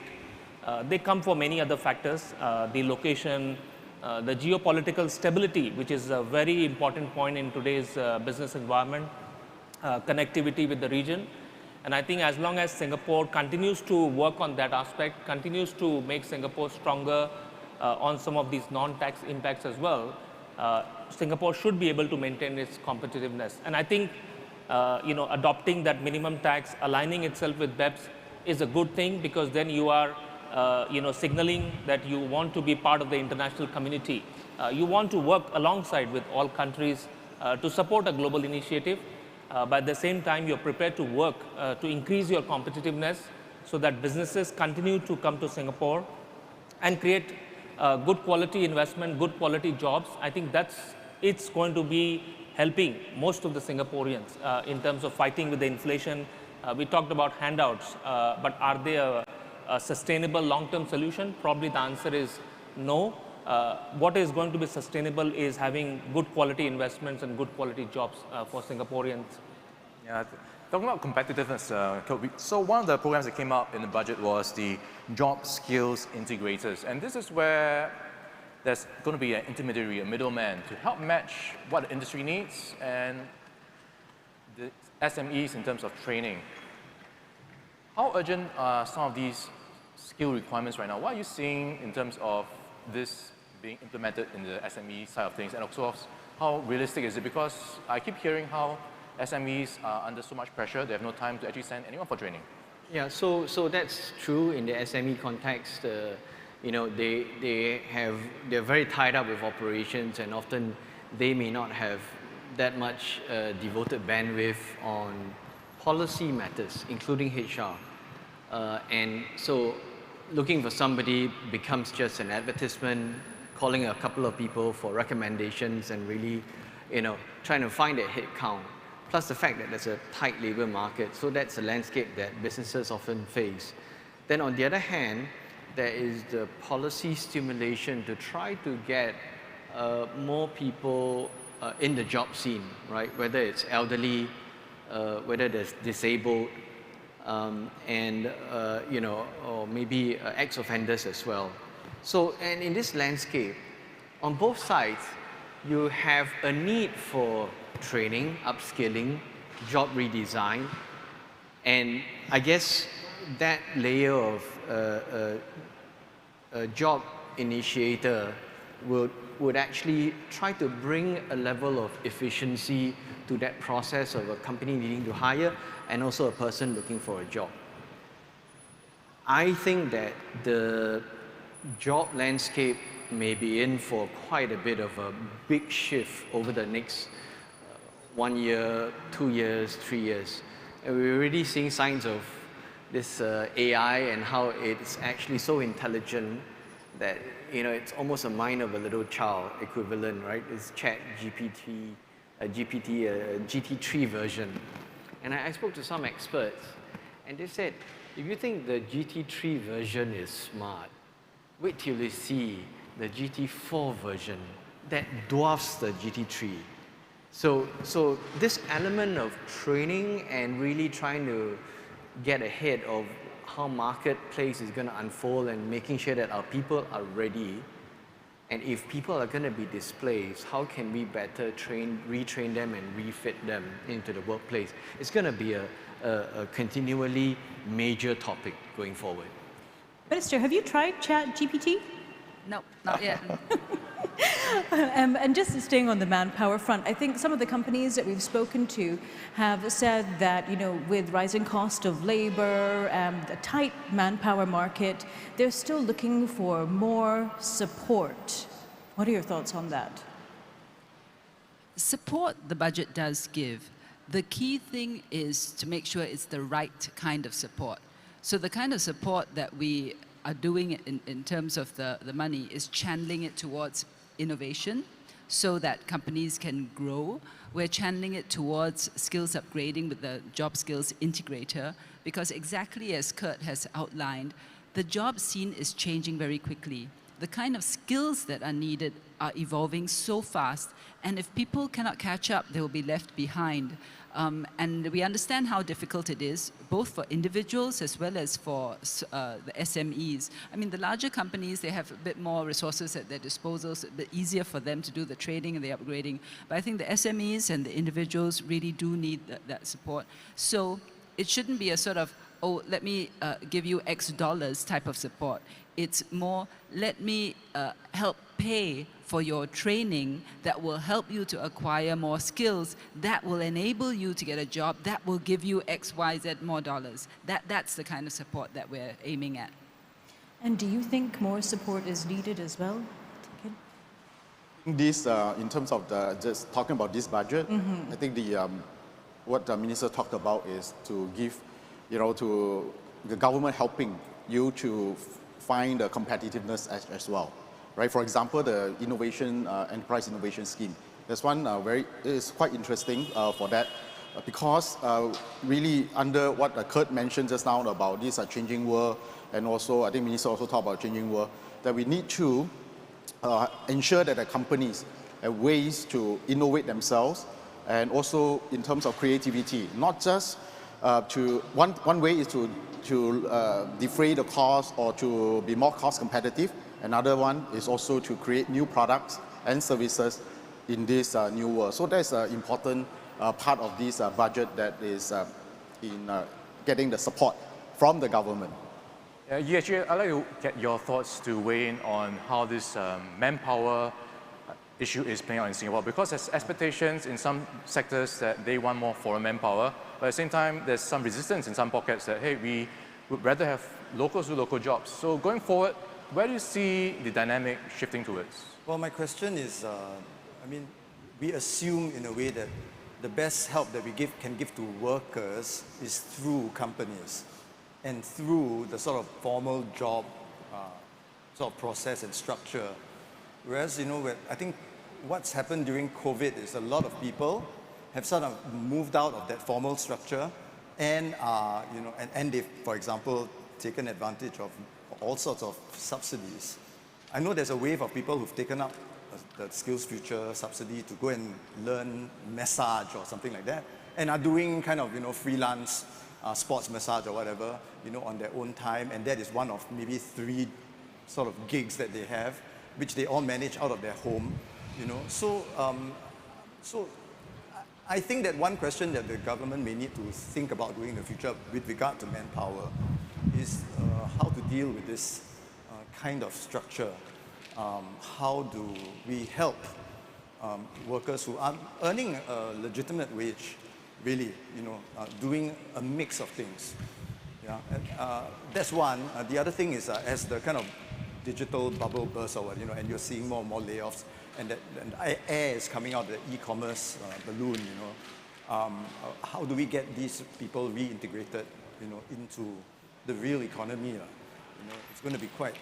They come for many other factors, the location, the geopolitical stability, which is a very important point in today's business environment, connectivity with the region. And I think as long as Singapore continues to work on that aspect, continues to make Singapore stronger on some of these non-tax impacts as well, Singapore should be able to maintain its competitiveness. And I think adopting that minimum tax, aligning itself with BEPS is a good thing, because then you are signaling that you want to be part of the international community. You want to work alongside with all countries to support a global initiative. But at the same time, you're prepared to work to increase your competitiveness so that businesses continue to come to Singapore and create good quality investment, good quality jobs. I think it's going to be helping most of the Singaporeans in terms of fighting with the inflation. We talked about handouts, but are they a sustainable long-term solution? Probably the answer is no. What is going to be sustainable is having good quality investments and good quality jobs for Singaporeans. Yeah, talking about competitiveness, so one of the programs that came up in the budget was the job skills integrators. And this is where there's going to be an intermediary, a middleman, to help match what the industry needs and the SMEs in terms of training. How urgent are some of these skill requirements right now? What are you seeing in terms of this being implemented in the SME side of things? And also, how realistic is it? Because I keep hearing how SMEs are under so much pressure, they have no time to actually send anyone for training. Yeah, so that's true in the SME context. They're very tied up with operations, and often they may not have that much devoted bandwidth on policy matters, including HR. And so looking for somebody becomes just an advertisement, calling a couple of people for recommendations and really, trying to find that head count. Plus the fact that there's a tight labor market. So that's a landscape that businesses often face. Then on the other hand, there is the policy stimulation to try to get more people in the job scene, right? Whether it's elderly, whether there's disabled, or maybe ex-offenders as well. So, and in this landscape, on both sides, you have a need for training, upskilling, job redesign, and I guess that layer of a job initiator would actually try to bring a level of efficiency to that process of a company needing to hire and also a person looking for a job. I think that the job landscape may be in for quite a bit of a big shift over the next 1 year, 2 years, 3 years. And we're already seeing signs of this AI and how it's actually so intelligent that it's almost a mind of a little child equivalent, right? It's ChatGPT, GT3 version. And I spoke to some experts, and they said, if you think the GT3 version is smart, wait till you see the GT4 version that dwarfs the GT3. So this element of training and really trying to get ahead of how marketplace is going to unfold and making sure that our people are ready. And if people are going to be displaced, how can we better retrain them and refit them into the workplace? It's going to be a continually major topic going forward. Minister, have you tried ChatGPT? No, not yet. And just staying on the manpower front, I think some of the companies that we've spoken to have said that, with rising cost of labor and a tight manpower market, they're still looking for more support. What are your thoughts on that? Support the budget does give. The key thing is to make sure it's the right kind of support. So the kind of support that we are doing in terms of the money is channeling it towards innovation so that companies can grow. We're channeling it towards skills upgrading with the job skills integrator, because exactly as Kurt has outlined, the job scene is changing very quickly. The kind of skills that are needed are evolving so fast, and if people cannot catch up, they will be left behind. And we understand how difficult it is, both for individuals as well as for the SMEs. I mean, the larger companies, they have a bit more resources at their disposal, so it's a bit easier for them to do the training and the upgrading. But I think the SMEs and the individuals really do need that support. So it shouldn't be a sort of, oh, let me give you X dollars type of support. It's more, let me help pay for your training that will help you to acquire more skills, that will enable you to get a job, that will give you X, Y, Z more dollars. That's the kind of support that we're aiming at. And do you think more support is needed as well? This, in terms of just talking about this budget, I think what the minister talked about is to give, to the government helping you to find the competitiveness as well. Right? For example, the innovation, enterprise innovation scheme. There's one is quite interesting for that because really under what Kurt mentioned just now about this changing world, and also I think Minister also talked about changing world, that we need to ensure that the companies have ways to innovate themselves, and also in terms of creativity, not just one way is to defray the cost or to be more cost competitive. Another one is also to create new products and services in this new world. So that's an important part of this budget that is in getting the support from the government. Ajay, I'd like to get your thoughts to weigh in on how this manpower issue is playing out in Singapore, because there's expectations in some sectors that they want more foreign manpower, but at the same time there's some resistance in some pockets that, hey, we would rather have locals do local jobs. So going forward, where do you see the dynamic shifting towards? Well, my question is, we assume in a way that the best help that we can give to workers is through companies and through the sort of formal job sort of process and structure. Whereas, I think what's happened during COVID is a lot of people have sort of moved out of that formal structure and and they've, for example, taken advantage of all sorts of subsidies. I know there's a wave of people who've taken up the Skills Future subsidy to go and learn massage or something like that, and are doing kind of, freelance sports massage or whatever, on their own time, and that is one of maybe 3 sort of gigs that they have, which they all manage out of their home, So I think that one question that the government may need to think about doing in the future with regard to manpower is how to deal with this kind of structure. How do we help workers who are earning a legitimate wage, really, doing a mix of things? Yeah, and that's one. The other thing is as the kind of digital bubble bursts or what, and you're seeing more and more layoffs, and air is coming out of the e-commerce balloon, how do we get these people reintegrated, into the real economy? It's going to be quite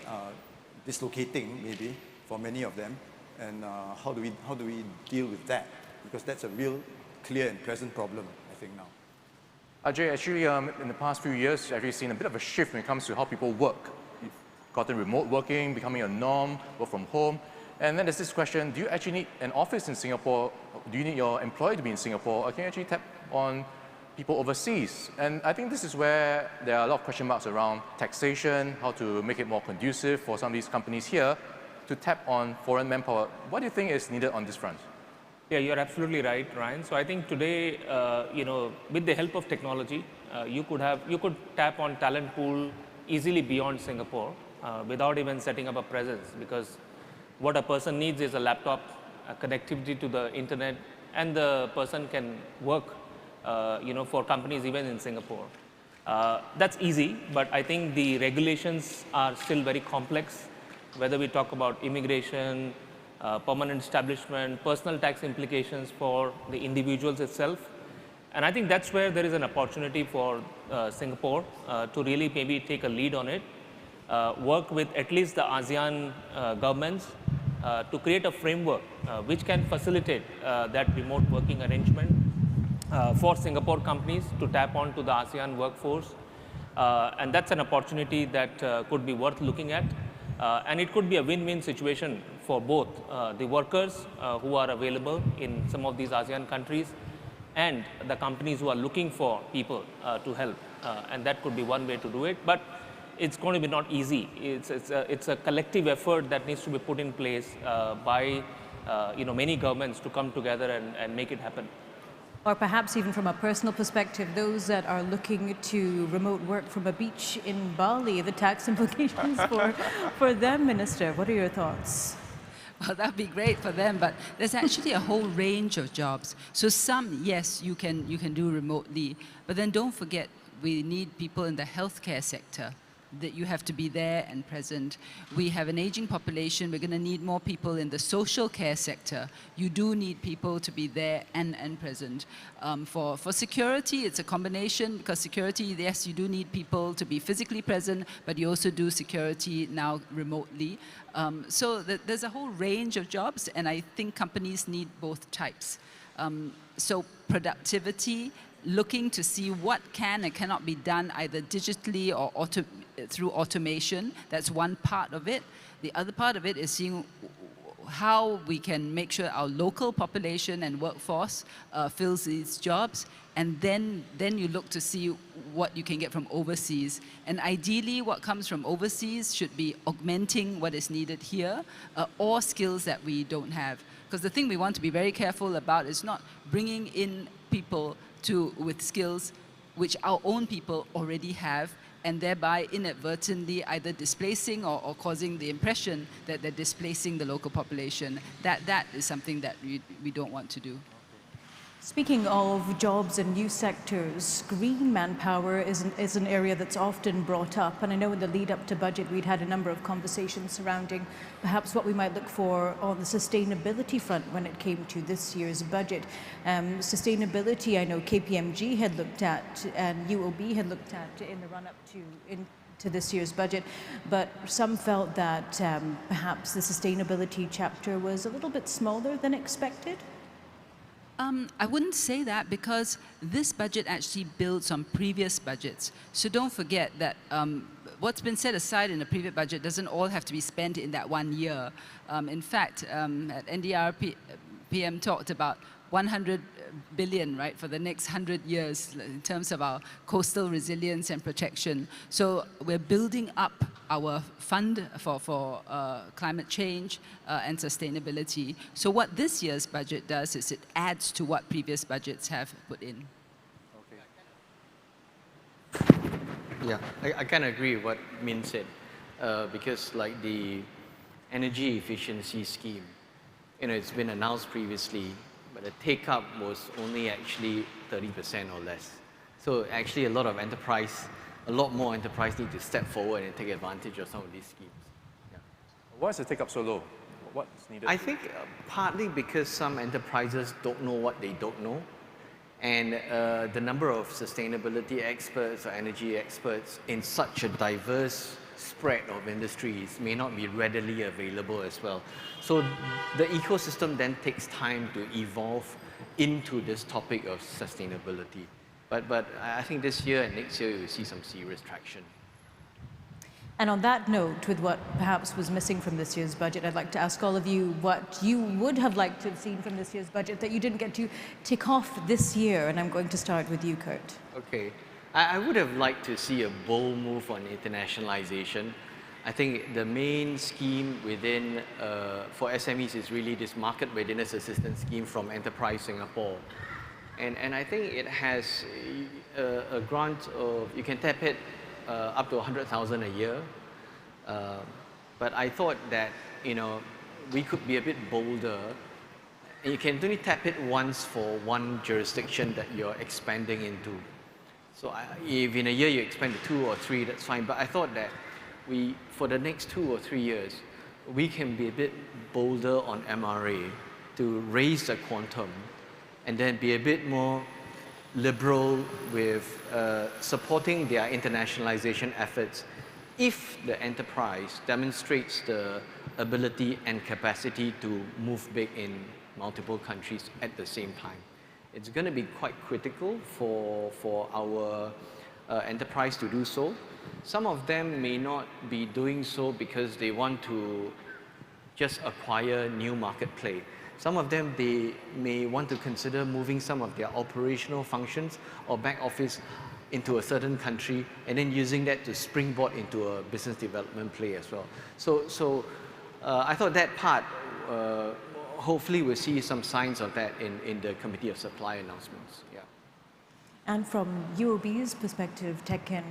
dislocating, maybe, for many of them. And how do we deal with that? Because that's a real clear and present problem, I think, now. Ajay, actually, in the past few years, have you seen a bit of a shift when it comes to how people work? You've gotten remote working, becoming a norm, work from home. And then there's this question, do you actually need an office in Singapore? Do you need your employee to be in Singapore? Or can you actually tap on people overseas? And I think this is where there are a lot of question marks around taxation, how to make it more conducive for some of these companies here to tap on foreign manpower. What do you think is needed on this front? Yeah, you're absolutely right, Ryan. So I think today, with the help of technology, you could tap on talent pool easily beyond Singapore without even setting up a presence, because What a person needs is a laptop, a connectivity to the internet, and the person can work for companies even in Singapore. That's easy, but I think the regulations are still very complex, whether we talk about immigration, permanent establishment, personal tax implications for the individuals itself. And I think that's where there is an opportunity for Singapore to really maybe take a lead on it, work with at least the ASEAN governments to create a framework which can facilitate that remote working arrangement for Singapore companies to tap onto the ASEAN workforce. And that's an opportunity that could be worth looking at. And it could be a win-win situation for both the workers who are available in some of these ASEAN countries and the companies who are looking for people to help. And that could be one way to do it. But it's going to be not easy. It's a collective effort that needs to be put in place by many governments to come together and make it happen. Or perhaps even from a personal perspective, those that are looking to remote work from a beach in Bali, the tax implications for them, Minister. What are your thoughts? Well, that'd be great for them, but there's actually a whole range of jobs. So some, yes, you can do remotely, but then don't forget, we need people in the healthcare sector, that you have to be there and present. We have an aging population. We're going to need more people in the social care sector. You do need people to be there and present. For security, it's a combination, because security, yes, you do need people to be physically present, but you also do security now remotely. So there's a whole range of jobs, and I think companies need both types. So productivity, looking to see what can and cannot be done either digitally or through automation. That's one part of it. The other part of it is seeing how we can make sure our local population and workforce fills these jobs, and then you look to see what you can get from overseas. And ideally, what comes from overseas should be augmenting what is needed here, or skills that we don't have. Because the thing we want to be very careful about is not bringing in people with skills which our own people already have, and thereby inadvertently either displacing or causing the impression that they're displacing the local population. That is something that we don't want to do. Speaking of jobs and new sectors, green manpower is an area that's often brought up. And I know in the lead up to budget, we'd had a number of conversations surrounding perhaps what we might look for on the sustainability front when it came to this year's budget. Sustainability, I know KPMG had looked at and UOB had looked at in the run up to this year's budget, but some felt that perhaps the sustainability chapter was a little bit smaller than expected. I wouldn't say that, because this budget actually builds on previous budgets. So don't forget that what's been set aside in the previous budget doesn't all have to be spent in that 1 year. In fact, at NDR, PM talked about 100 billion, right, for the next 100 years in terms of our coastal resilience and protection. So we're building up our fund for climate change and sustainability. So what this year's budget does is it adds to what previous budgets have put in. Okay. Yeah, I kind of agree with what Min said, because like the energy efficiency scheme, it's been announced previously, but the take-up was only actually 30% or less. So actually a lot more enterprise need to step forward and take advantage of some of these schemes. Yeah. Why is the take-up so low? What's needed? I think partly because some enterprises don't know what they don't know. And the number of sustainability experts or energy experts in such a diverse spread of industries may not be readily available as well. So the ecosystem then takes time to evolve into this topic of sustainability. But I think this year and next year you will see some serious traction. And on that note, with what perhaps was missing from this year's budget, I'd like to ask all of you what you would have liked to have seen from this year's budget that you didn't get to tick off this year. And I'm going to start with you, Kurt. Okay. I would have liked to see a bold move on internationalization. I think the main scheme within for SMEs is really this market readiness assistance scheme from Enterprise Singapore. And I think it has a grant of, you can tap it up to 100,000 a year. But I thought that, we could be a bit bolder. And you can only tap it once for one jurisdiction that you're expanding into. So if in a year you expand to 2 or 3, that's fine. But I thought that for the next 2 or 3 years, we can be a bit bolder on MRA to raise the quantum and then be a bit more liberal with supporting their internationalization efforts if the enterprise demonstrates the ability and capacity to move big in multiple countries at the same time. It's going to be quite critical for our enterprise to do so. Some of them may not be doing so because they want to just acquire new market play. Some of them, they may want to consider moving some of their operational functions or back office into a certain country and then using that to springboard into a business development play as well. So I thought that part, hopefully we'll see some signs of that in the Committee of Supply announcements. Yeah. And from UOB's perspective, Teck and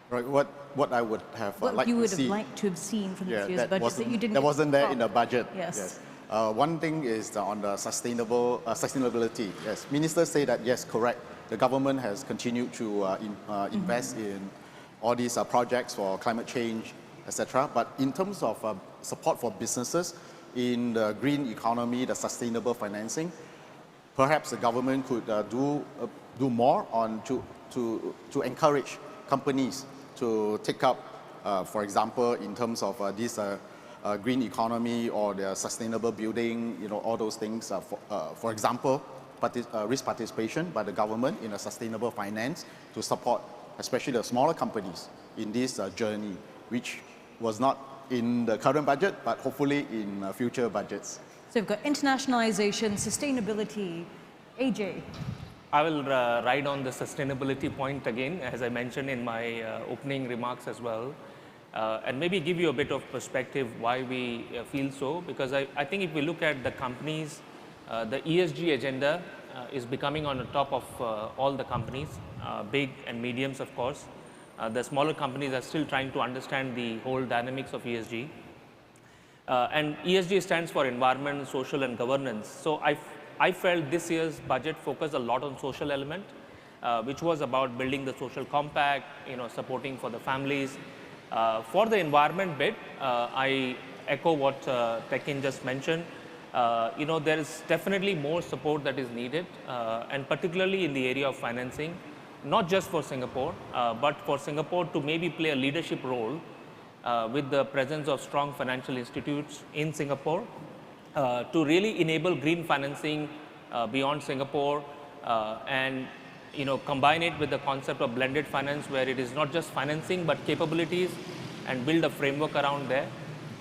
Right, what I would have what liked you to would see. have liked to have seen from this year's that budget that you didn't that get wasn't to there talk in the budget. Yes. One thing is on the sustainability. Yes, ministers say that yes, correct. The government has continued to invest in all these projects for climate change, etc. But in terms of support for businesses in the green economy, the sustainable financing, perhaps the government could do more on to encourage companies to take up, for example, in terms of this green economy or the sustainable building, all those things. For example, risk participation by the government in a sustainable finance to support, especially the smaller companies in this journey, which was not in the current budget, but hopefully in future budgets. So we've got internationalization, sustainability. Ajay. I will ride on the sustainability point again, as I mentioned in my opening remarks as well, and maybe give you a bit of perspective why we feel so, because I think if we look at the companies, the ESG agenda is becoming on the top of all the companies, big and mediums, of course. The smaller companies are still trying to understand the whole dynamics of ESG. And ESG stands for environment, social, and governance. So I felt this year's budget focused a lot on social element, which was about building the social compact, supporting for the families. For the environment bit, I echo what Teck just mentioned. There is definitely more support that is needed, and particularly in the area of financing, not just for Singapore, but for Singapore to maybe play a leadership role with the presence of strong financial institutes in Singapore, to really enable green financing beyond Singapore, and combine it with the concept of blended finance, where it is not just financing but capabilities, and build a framework around there.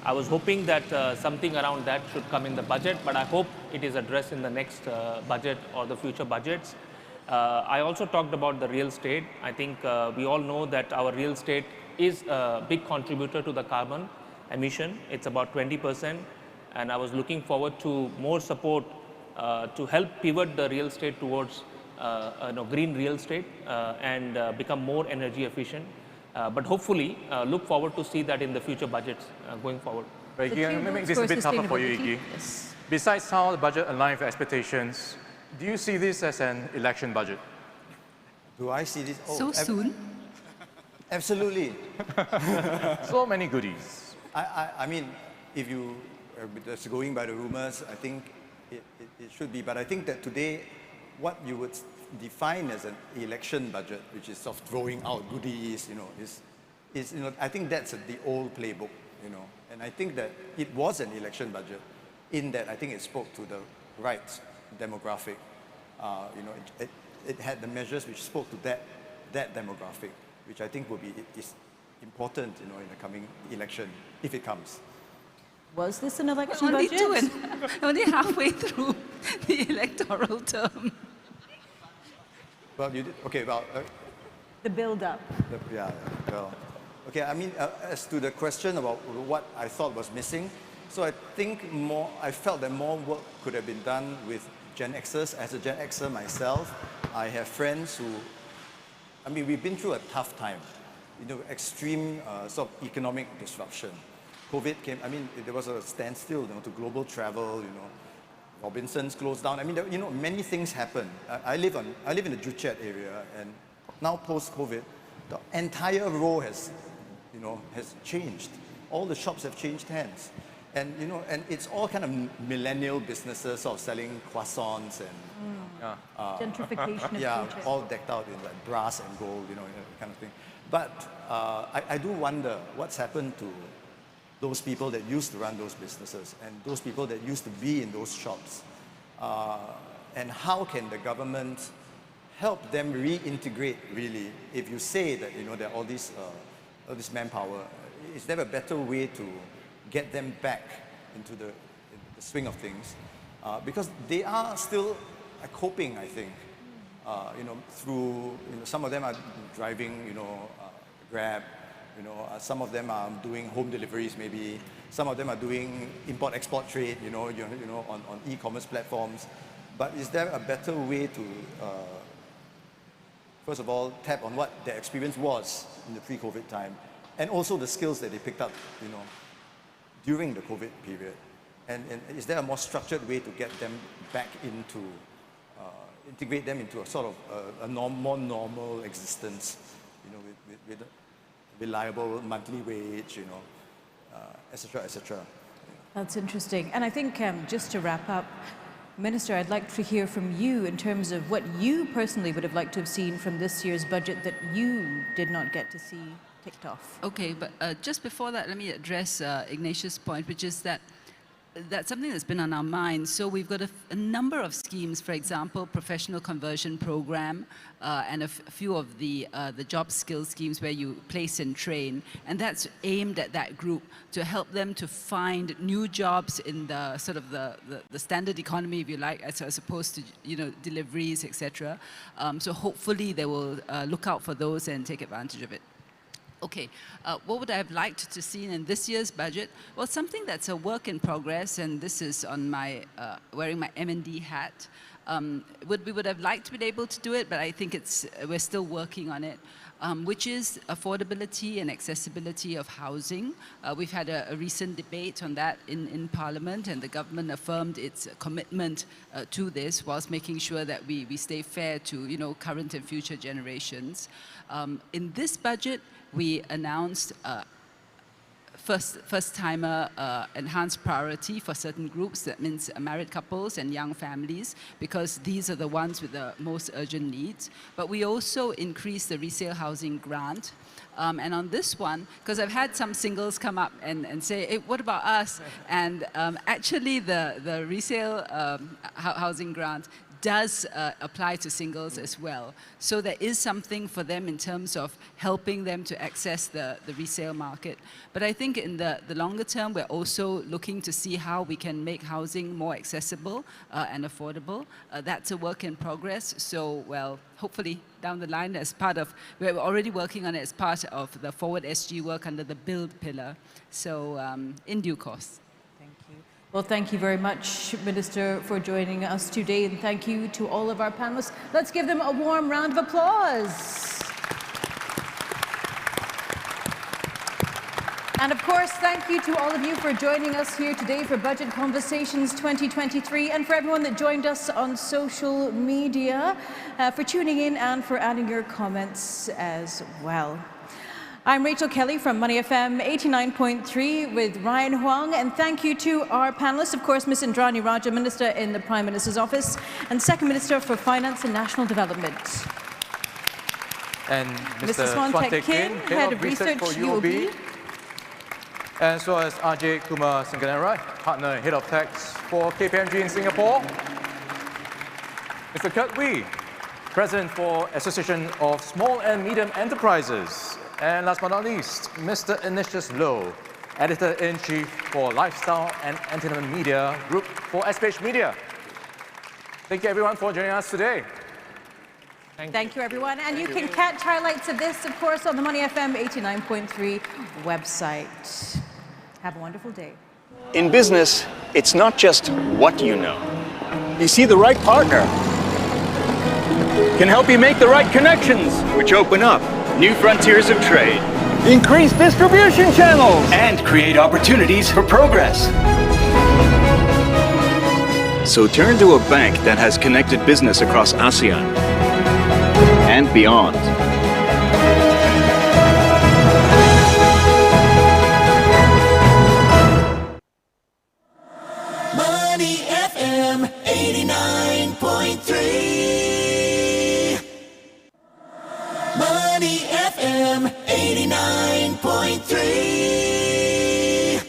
I was hoping that something around that should come in the budget, but I hope it is addressed in the next budget or the future budgets. I also talked about the real estate. I think we all know that our real estate is a big contributor to the carbon emission. It's about 20%. And I was looking forward to more support to help pivot the real estate towards green real estate and become more energy efficient. But hopefully, look forward to see that in the future budgets going forward. Right, let me make this a bit tougher for you, Iggy. Yes. Besides how the budget aligns with expectations, do you see this as an election budget? Do I see this? So soon? Absolutely. So many goodies. I mean, if you just going by the rumors, I think it should be. But I think that today, what you would define as an election budget, which is sort of throwing out goodies, is I think that's the old playbook, And I think that it was an election budget, in that I think it spoke to the right demographic. It had the measures which spoke to that demographic, which I think is important, in the coming election, if it comes. Was this an election Only budget? only halfway through the electoral term. Well, you did, okay, well... The build-up. Well, okay, I mean, as to the question about what I thought was missing, so I felt that more work could have been done with Gen Xers. As a Gen Xer myself, I have friends who, we've been through a tough time, extreme sort of economic disruption. COVID came, I mean, there was a standstill, to global travel, Robinsons closed down. I mean, many things happened. I live in the Juchet area, and now post-COVID, the entire row has changed. All the shops have changed hands. And, and it's all kind of millennial businesses of selling croissants and gentrification of culture. all decked out in like brass and gold, kind of thing. But I do wonder what's happened to those people that used to run those businesses and those people that used to be in those shops. And how can the government help them reintegrate, really? If you say that, there are all this manpower, is there a better way to get them back into the swing of things? Because they are still coping, I think, through, some of them are driving, Grab, some of them are doing home deliveries maybe, some of them are doing import-export trade, on e-commerce platforms. But is there a better way to, first of all, tap on what their experience was in the pre-COVID time, and also the skills that they picked up, during the COVID period? And is there a more structured way to get them back into, integrate them into a sort of more normal existence, with a reliable monthly wage, et cetera, et cetera. That's interesting. And I think just to wrap up, Minister, I'd like to hear from you in terms of what you personally would have liked to have seen from this year's budget that you did not get to see ticked off. Okay, but just before that, let me address Ignatius' point, which is that that's something that's been on our minds. So we've got a number of schemes, for example, professional conversion program, and a few of the job skills schemes where you place and train, and that's aimed at that group to help them to find new jobs in the sort of the standard economy, if you like, as opposed to deliveries, etc. So hopefully they will look out for those and take advantage of it. Okay, what would I have liked to see in this year's budget? Well, something that's a work in progress, and this is on my wearing my M&D hat. We would have liked to be able to do it, but I think we're still working on it, which is affordability and accessibility of housing. We've had a recent debate on that in Parliament, and the government affirmed its commitment to this, whilst making sure that we stay fair to current and future generations. In this budget, we announced first-timer enhanced priority for certain groups. That means married couples and young families, because these are the ones with the most urgent needs. But we also increased the resale housing grant. And on this one, because I've had some singles come up and say, hey, what about us? And actually the resale housing grant does apply to singles as well. So there is something for them in terms of helping them to access the resale market. But I think in the longer term, we're also looking to see how we can make housing more accessible and affordable. That's a work in progress. So, well, hopefully down the line, as part of, we're already working on it as part of the Forward SG work under the Build pillar. So in due course. Well, thank you very much, Minister, for joining us today, and thank you to all of our panelists. Let's give them a warm round of applause. And of course, thank you to all of you for joining us here today for Budget Conversations 2023, and for everyone that joined us on social media, for tuning in and for adding your comments as well. I'm Rachel Kelly from Money FM 89.3 with Ryan Huang, and thank you to our panelists, of course, Ms. Indranee Rajah, Minister in the Prime Minister's Office, and Second Minister for Finance and National Development. And Mr. Suan, Teck, Head of Research for UOB. As well as Ajay, Kumar, Sanganeria, Partner and Head of Tax for KPMG in Singapore. Mr. Kurt Wee, President for Association of Small and Medium Enterprises. And last but not least, Mr. Ignatius Low, Editor-in-Chief for Lifestyle and Entertainment Media Group for SGBudget Media. Thank you everyone for joining us today. Thank you everyone. And you can catch highlights of this, of course, on the Money FM 89.3 website. Have a wonderful day. In business, it's not just what you know. You see, the right partner can help you make the right connections, which open up new frontiers of trade. increase distribution channels, and create opportunities for progress. So turn to a bank that has connected business across ASEAN and beyond. Money FM 89.3. Money FM 89.3.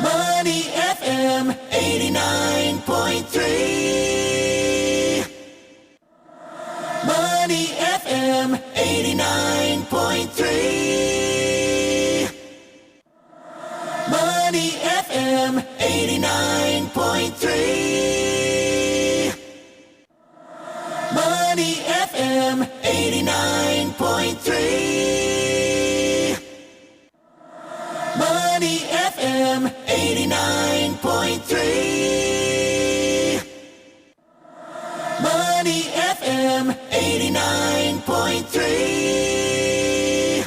Money FM 89.3. Money FM 89.3. Money FM 89.3. Money FM 89.3. Money FM 89.3. Money FM 89.3.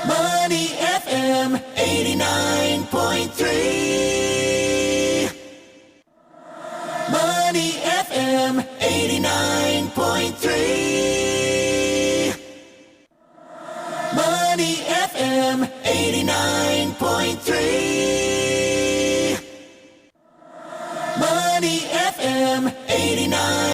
Money FM 89.3. Money FM 89.3. Money FM 89.3. Money FM